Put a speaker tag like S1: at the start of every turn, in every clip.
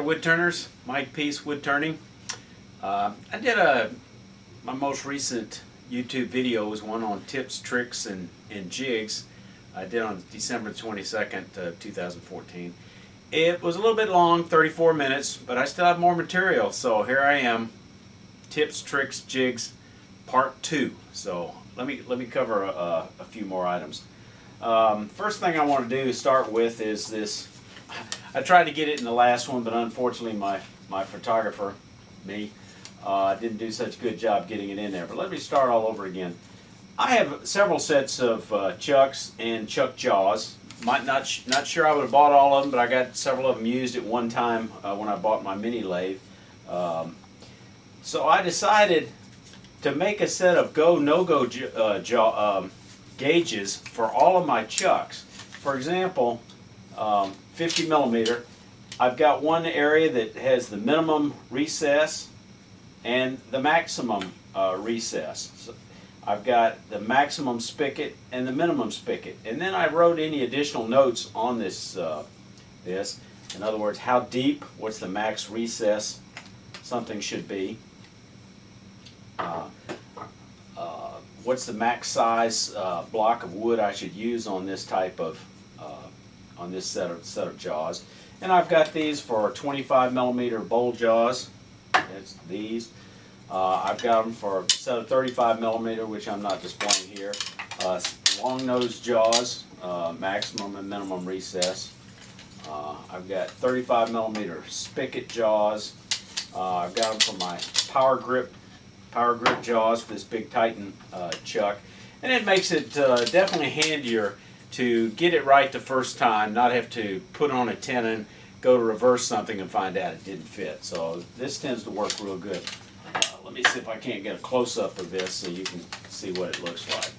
S1: Woodturners, Mike Peace Woodturning. I did my most recent YouTube video was one on tips, tricks, and jigs. I did on December 22nd, 2014. It was a little bit long, 34 minutes, but I still have more material, so here I am, tips, tricks, jigs, part 2. So let me cover a few more items. First thing I want to do to start with is this. I tried to get it in the last one, but unfortunately my photographer, me, didn't do such a good job getting it in there. But let me start all over again. I have several sets of chucks and chuck jaws. Not sure I would have bought all of them, but I got several of them used at one time when I bought my mini lathe. So I decided to make a set of go no-go gauges for all of my chucks. For example, 50 millimeter. I've got one area that has the minimum recess and the maximum recess. So I've got the maximum spigot and the minimum spigot, and then I wrote any additional notes on this. In other words, how deep, what's the max recess something should be, what's the max size block of wood I should use on this type of on this set of jaws. And I've got these for 25 millimeter bowl jaws. It's these. I've got them for a set of 35 millimeter, which I'm not displaying here. Long nose jaws, maximum and minimum recess. I've got 35 millimeter spigot jaws. I've got them for my power grip jaws for this big Titan chuck. And it makes it definitely handier to get it right the first time, not have to put on a tenon, go to reverse something and find out it didn't fit. So this tends to work real good. Let me see if I can't get a close-up of this so you can see what it looks like.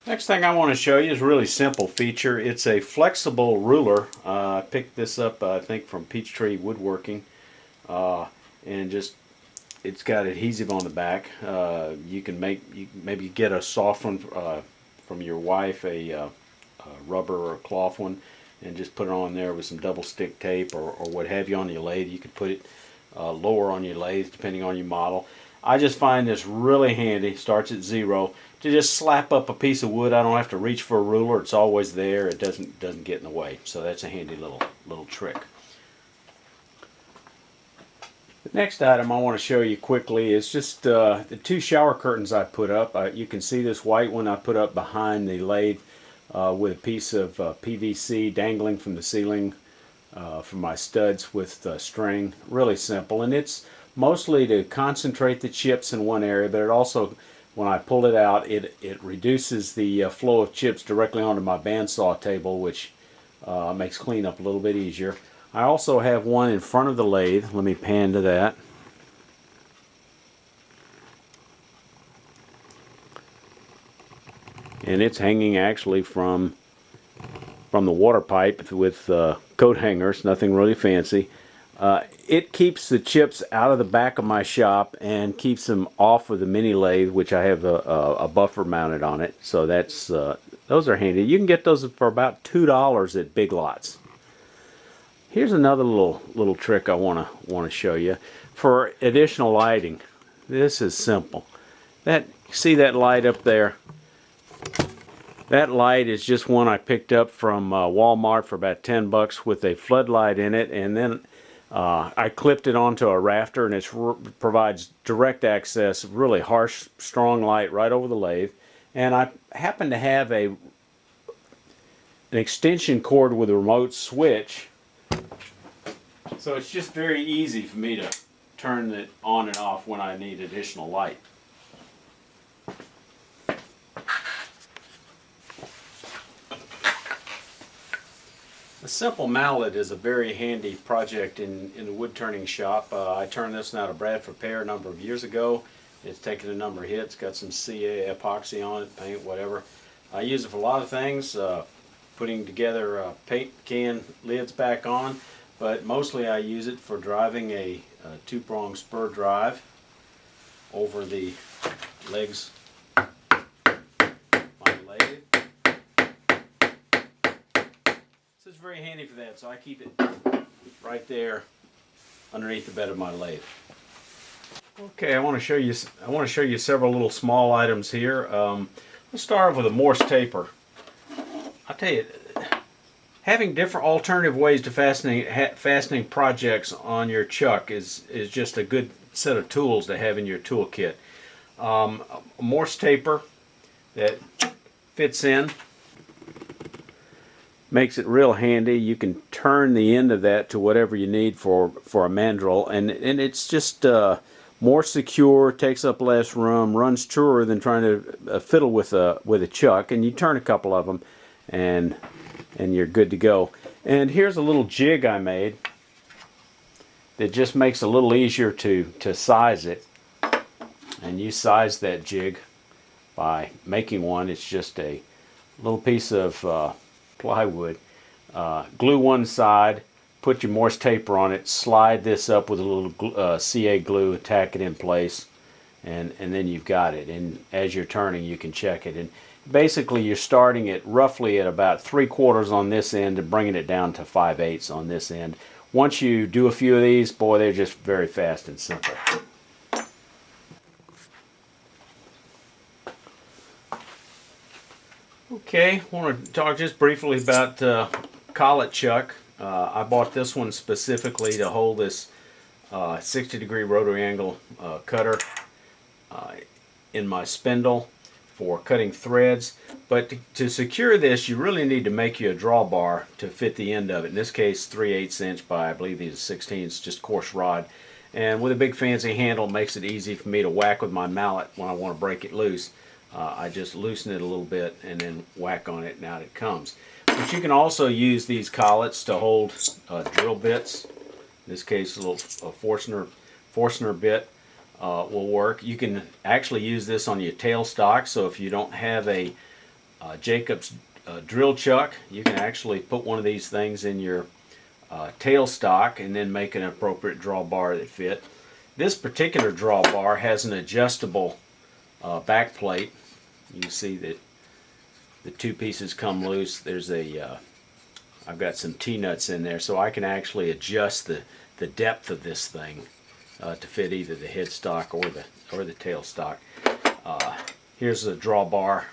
S1: Next thing I want to show you is a really simple feature. It's a flexible ruler. I picked this up, I think, from Peachtree Woodworking, and just it's got adhesive on the back. You can maybe get a soft one from your wife, a rubber or a cloth one, and just put it on there with some double stick tape or what have you on your lathe. You could put it lower on your lathe depending on your model. I just find this really handy. Starts at 0 to just slap up a piece of wood. I don't have to reach for a ruler. It's always there. It doesn't get in the way. So that's a handy little trick. The next item I want to show you quickly is just the 2 shower curtains I put up. You can see this white one I put up behind the lathe with a piece of PVC dangling from the ceiling from my studs with string. Really simple, and it's mostly to concentrate the chips in one area, but it also, when I pull it out, it reduces the flow of chips directly onto my bandsaw table, which makes cleanup a little bit easier. I also have one in front of the lathe. Let me pan to that. And it's hanging actually from the water pipe with coat hangers, nothing really fancy. It keeps the chips out of the back of my shop and keeps them off of the mini lathe, which I have a buffer mounted on it. So that's those are handy. You can get those for about $2 at Big Lots. Here's another little trick I want to show you for additional lighting. This is simple. See that light up there? That light is just one I picked up from Walmart for about 10 bucks with a floodlight in it, and then I clipped it onto a rafter, and it provides direct access, really harsh, strong light right over the lathe. And I happen to have an extension cord with a remote switch, so it's just very easy for me to turn it on and off when I need additional light. The simple mallet is a very handy project in the wood turning shop. I turned this out of Bradford Pear a number of years ago. It's taken a number of hits, got some CA epoxy on it, paint, whatever. I use it for a lot of things, putting together paint can lids back on, but mostly I use it for driving a 2-prong spur drive over the legs on the lathe. very handy for that, so I keep it right there underneath the bed of my lathe. Okay, I want to show you several little small items here. Let's start off with a Morse taper. I'll tell you, having different alternative ways to fastening projects on your chuck is just a good set of tools to have in your toolkit. A Morse taper that fits in makes it real handy. You can turn the end of that to whatever you need for a mandrel, and it's just more secure, takes up less room, runs truer than trying to fiddle with a chuck. And you turn a couple of them, and you're good to go. And here's a little jig I made that just makes it a little easier to size it. And you size that jig by making one. It's just a little piece of plywood. Glue one side, put your Morse taper on it, slide this up with a little CA glue, tack it in place, and then you've got it. And as you're turning, you can check it. And basically, you're starting it roughly at about 3/4 on this end and bringing it down to 5/8 on this end. Once you do a few of these, boy, they're just very fast and simple. Okay, I want to talk just briefly about collet chuck. I bought this one specifically to hold this 60-degree rotary angle cutter in my spindle for cutting threads. But to secure this, you really need to make you a drawbar to fit the end of it. In this case, 3/8 inch by, I believe these are 16s, just coarse rod. And with a big fancy handle, it makes it easy for me to whack with my mallet when I want to break it loose. I just loosen it a little bit and then whack on it, and out it comes. But you can also use these collets to hold drill bits. In this case, a little Forstner bit will work. You can actually use this on your tailstock, so if you don't have a Jacobs drill chuck, you can actually put one of these things in your tailstock and then make an appropriate drawbar that fit. This particular drawbar has an adjustable back plate. You can see that the two pieces come loose. There's I've got some T-nuts in there, so I can actually adjust the depth of this thing to fit either the headstock or the tailstock. Here's a drawbar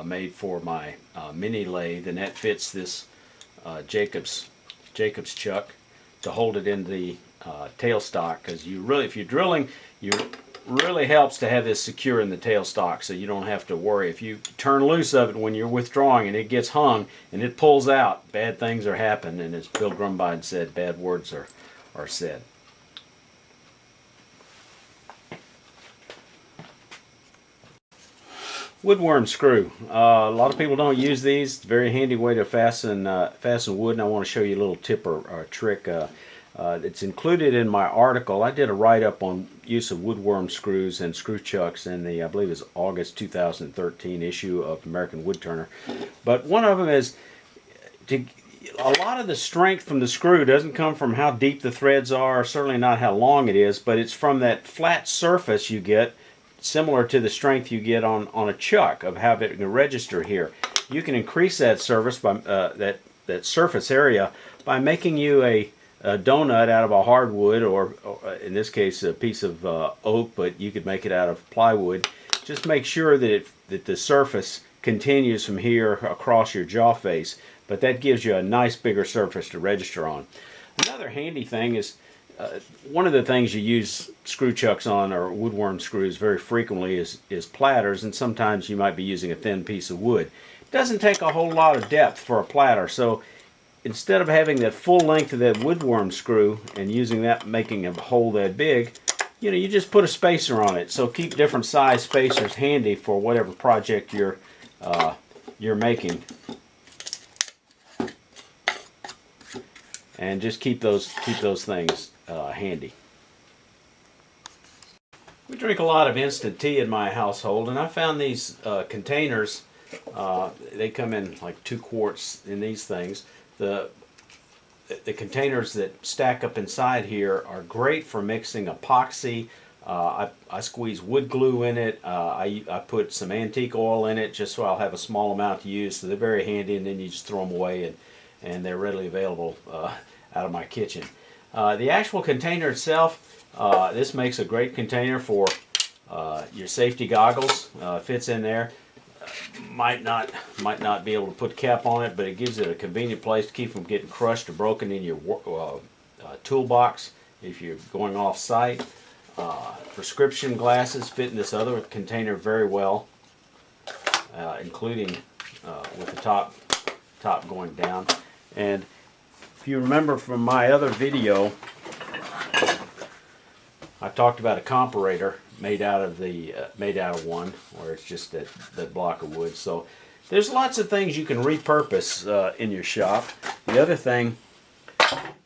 S1: made for my mini lathe, and that fits this Jacobs chuck to hold it in the tailstock. Because if you're drilling, really helps to have this secure in the tailstock, so you don't have to worry. If you turn loose of it when you're withdrawing and it gets hung and it pulls out, bad things are happening. And as Bill Grumbine said, bad words are said. Woodworm screw. A lot of people don't use these. It's a very handy way to fasten wood, and I want to show you a little tip or trick. It's included in my article. I did a write-up on use of woodworm screws and screw chucks in the, I believe it's August 2013 issue of American Woodturner. But one of them is, a lot of the strength from the screw doesn't come from how deep the threads are, certainly not how long it is, but it's from that flat surface you get, similar to the strength you get on a chuck, of having a register here. You can increase that surface by that surface area by making you a donut out of a hardwood, or in this case a piece of oak, but you could make it out of plywood. Just make sure that the surface continues from here across your jaw face, but that gives you a nice bigger surface to register on. Another handy thing is, one of the things you use screw chucks on, or woodworm screws, very frequently is platters, and sometimes you might be using a thin piece of wood. It doesn't take a whole lot of depth for a platter, so instead of having that full length of that woodworm screw and using that, making a hole that big, you just put a spacer on it. So keep different size spacers handy for whatever project you're making, and just keep those things handy. We drink a lot of instant tea in my household, and I found these containers. They come in like 2 quarts in these things. The containers that stack up inside here are great for mixing epoxy. I squeeze wood glue in it. I put some antique oil in it just so I'll have a small amount to use. So they're very handy, and then you just throw them away and they're readily available out of my kitchen. The actual container itself, this makes a great container for your safety goggles. Fits in there. Might not be able to put a cap on it, but it gives it a convenient place to keep from getting crushed or broken in your toolbox if you're going off site. Prescription glasses fit in this other container very well, including with the top going down. And if you remember from my other video, I talked about a comparator made out of one, where it's just that block of wood. So there's lots of things you can repurpose in your shop. The other thing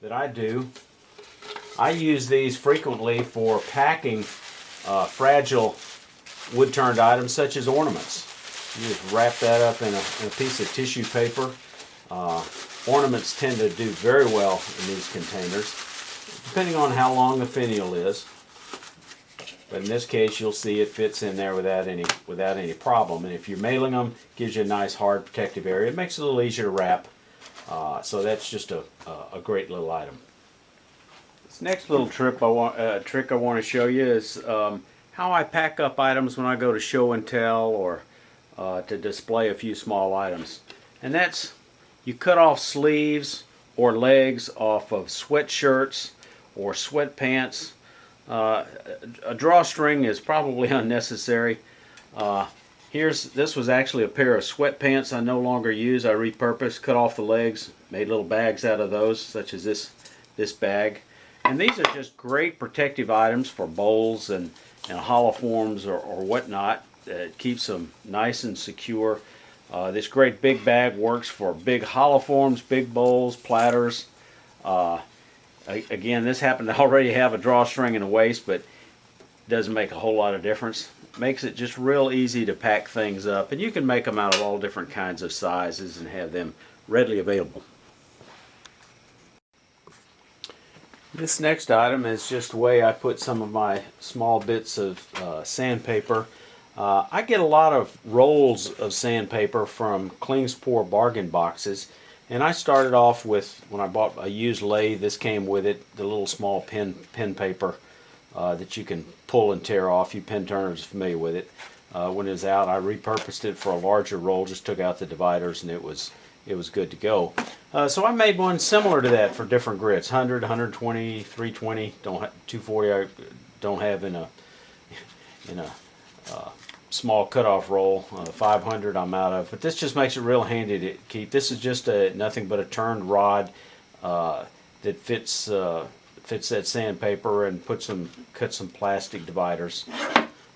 S1: that I do, I use these frequently for packing fragile wood-turned items such as ornaments. You just wrap that up in a piece of tissue paper. Ornaments tend to do very well in these containers, depending on how long the finial is. But in this case, you'll see it fits in there without any problem. And if you're mailing them, it gives you a nice hard protective area. It makes it a little easier to wrap. So that's just a great little item. This next little trick I want to show you is how I pack up items when I go to show and tell or to display a few small items. And that's, you cut off sleeves or legs off of sweatshirts or sweatpants. A drawstring is probably unnecessary. This was actually a pair of sweatpants I no longer use. I repurposed, cut off the legs, made little bags out of those, such as this bag. And these are just great protective items for bowls and hollow forms or whatnot. It keeps them nice and secure. This great big bag works for big hollow forms, big bowls, platters. Again, this happened to already have a drawstring and a waist, but it doesn't make a whole lot of difference. Makes it just real easy to pack things up, and you can make them out of all different kinds of sizes and have them readily available. This next item is just the way I put some of my small bits of sandpaper. I get a lot of rolls of sandpaper from Klingspor bargain boxes. And I started off with, when I bought a used lathe, this came with it, the little small pen paper that you can pull and tear off. You pen turners are familiar with it. When it was out, I repurposed it for a larger roll, just took out the dividers, and it was good to go. So I made one similar to that for different grits, 100, 120, 320, 240 I don't have in a small cutoff roll. 500 I'm out of, but this just makes it real handy to keep. This is just nothing but a turned rod that fits that sandpaper and cuts some plastic dividers.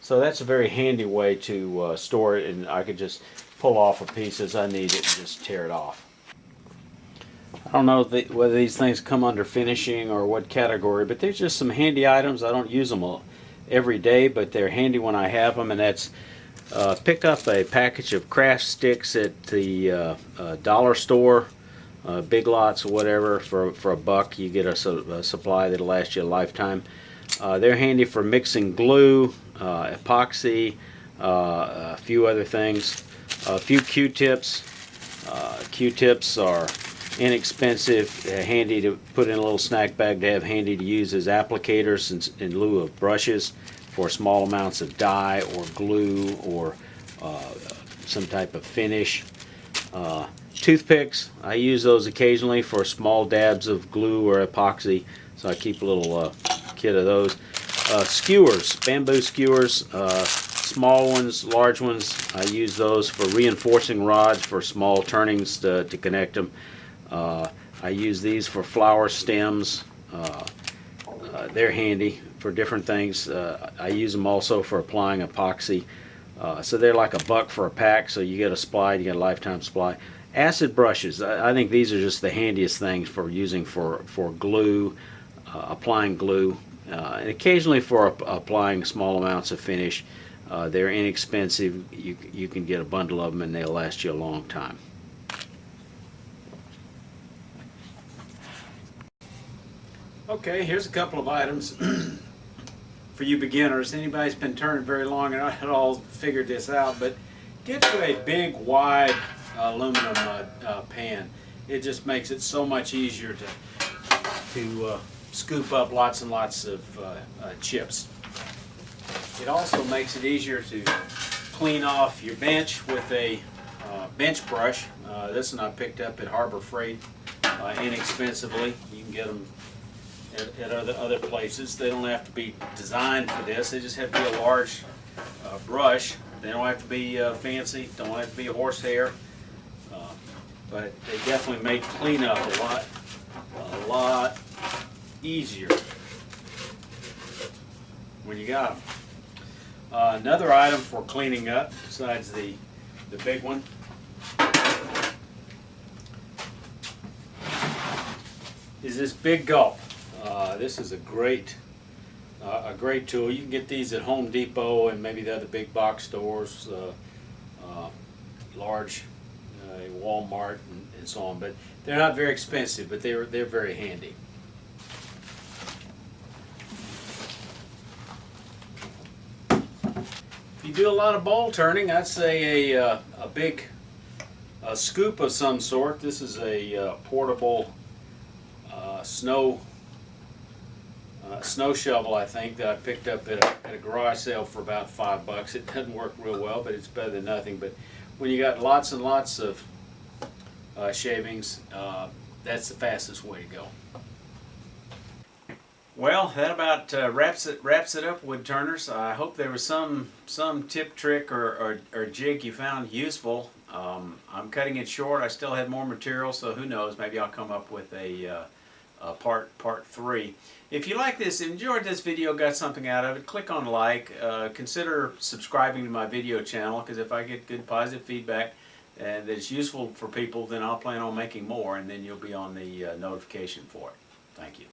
S1: So that's a very handy way to store it, and I could just pull off a piece as I need it and just tear it off. I don't know whether these things come under finishing or what category, but they're just some handy items. I don't use them every day, but they're handy when I have them, and that's pick up a package of craft sticks at the dollar store, Big Lots or whatever, for $1. You get a supply that'll last you a lifetime. They're handy for mixing glue, epoxy, a few other things. A few Q-tips. Q-tips are inexpensive, handy to put in a little snack bag to have handy to use as applicators in lieu of brushes for small amounts of dye or glue or some type of finish. Toothpicks, I use those occasionally for small dabs of glue or epoxy, so I keep a little kit of those. Skewers, bamboo skewers, small ones, large ones, I use those for reinforcing rods for small turnings to connect them. I use these for flower stems. They're handy for different things. I use them also for applying epoxy. So they're like $1 for a pack, so you get a supply, you get a lifetime supply. Acid brushes, I think these are just the handiest things for using for glue, applying glue, and occasionally for applying small amounts of finish. They're inexpensive. You can get a bundle of them and they'll last you a long time. Okay, here's a couple of items for you beginners. Anybody's been turning very long and not at all figured this out, but get you a big wide aluminum pan. it just makes it so much easier to scoop up lots and lots of chips. It also makes it easier to clean off your bench with a bench brush. This one I picked up at Harbor Freight inexpensively. You can get them at other places. They don't have to be designed for this. They just have to be a large brush. They don't have to be fancy. Don't have to be a horsehair. But they definitely make cleanup a lot easier when you got them. Another item for cleaning up, besides the big one, is this big gulp. This is a great tool. You can get these at Home Depot and maybe the other big box stores, large Walmart and so on. But they're not very expensive, but they're very handy. If you do a lot of bowl turning, I'd say a big scoop of some sort. This is a portable snow shovel, I think, that I picked up at a garage sale for about $5. It doesn't work real well, but it's better than nothing. But when you got lots and lots of shavings, that's the fastest way to go. Well, that about wraps it up, wood turners. I hope there was some tip, trick, or jig you found useful. I'm cutting it short. I still have more material, so who knows? Maybe I'll come up with a part 3. If you like this, enjoyed this video, got something out of it, click on like. Consider subscribing to my video channel, because if I get good positive feedback and that it's useful for people, then I'll plan on making more, and then you'll be on the notification for it. Thank you.